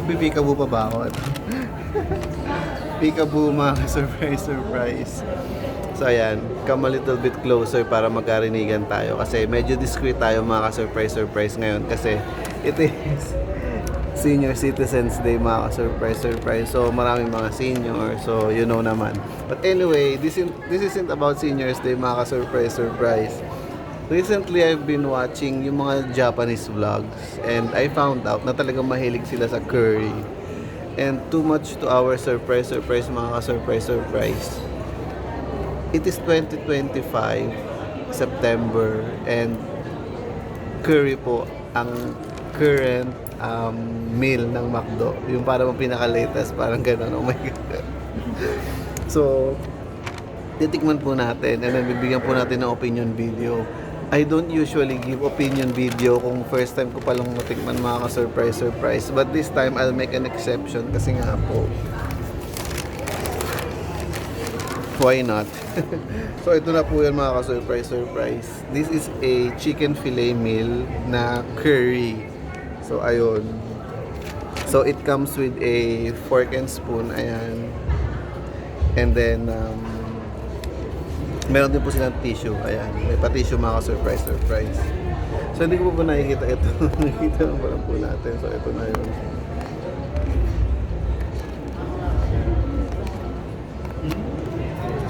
Magpipikaboo pa ba ako? Peekaboo mga surprise. So ayan, come a little bit closer para magkarinigan tayo kasi medyo discreet tayo mga surprise ngayon kasi it is Senior Citizens Day mga surprise. So maraming mga senior, so you know naman. But anyway, this isn't about Seniors Day mga surprise. Recently, I've been watching yung mga Japanese vlogs and I found out na talagang mahilig sila sa curry. And too much to our surprise mga surprise. It is 2025 September and curry po ang current meal ng McDo. Yung parang pinaka-latest, parang gano'n. Oh my God. So, titikman po natin and then bibigyan po natin ng opinion video. I don't usually give opinion video kung first time ko palang matikman mga surprise. But this time, I'll make an exception kasi nga po, why not? So, ito na po yun mga surprise. This is a chicken fillet meal na curry. So, ayun. So, it comes with a fork and spoon. Ayan. And then, meron din po silang tissue. Ayan. May pa-tissue mga surprise. So, hindi ko po nakikita ito. Nakikita lang pa lang po natin. So, ito na yun.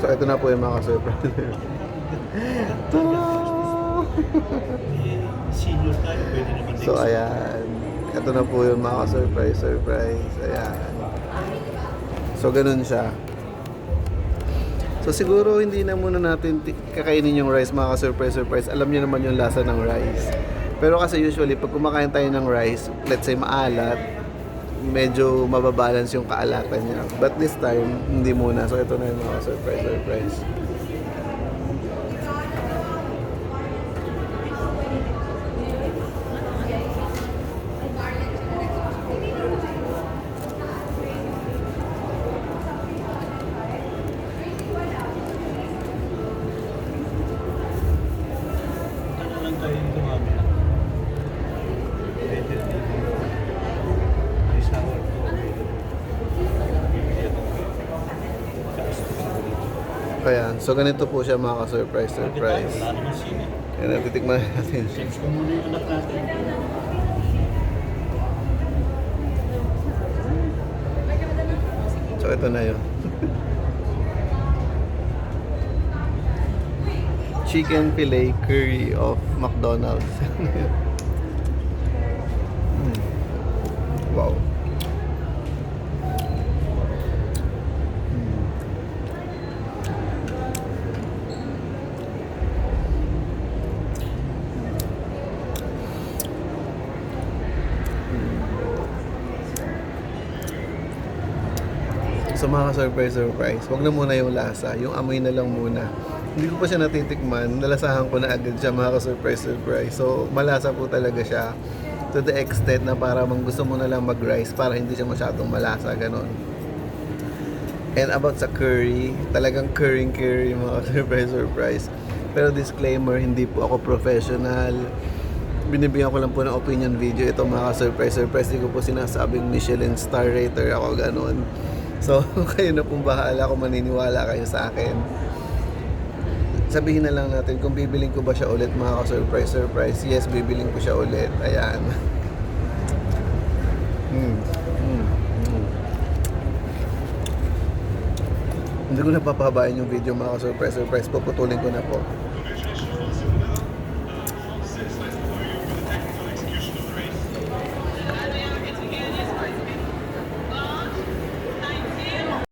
So, ito na po yung mga surprise. So, ayan. Ito na po yung mga surprise. Ayan. So, ganun siya. So siguro hindi na muna natin kakainin yung rice mga surprise. Alam niyo naman yung lasa ng rice. Pero kasi usually pag kumakain tayo ng rice, let's say maalat, medyo mababalance yung kaalatan niya. But this time, hindi muna. So ito na yung mga surprise. Ayan, so ganito po siya mga surprise. Ayan, natitikman natin siya. So ito na yun. Chicken fillet curry of McDonald's. Wow. So mga surprise. Wag na muna yung lasa, yung amoy na lang muna. Hindi ko pa siya natitikman, nalasahan ko na agad siya mga surprise. So malasa po talaga siya to the extent na para gusto mo na lang mag-rice para hindi siya masyadong malasa, ganon. And about sa curry, talagang curry mga surprise. Pero disclaimer, hindi po ako professional. Binibigyan ko lang po ng opinion video ito mga surprise. Hindi ko po sinasabing Michelin star rater ako, ganon. So, kayo na pong bahala kung maniniwala kayo sa akin. Sabihin na lang natin kung bibiling ko ba siya ulit mga surprise. Yes, bibiling ko siya ulit. Ayan. Hindi ko napapahabain yung video mga surprise. Puputulin ko na po.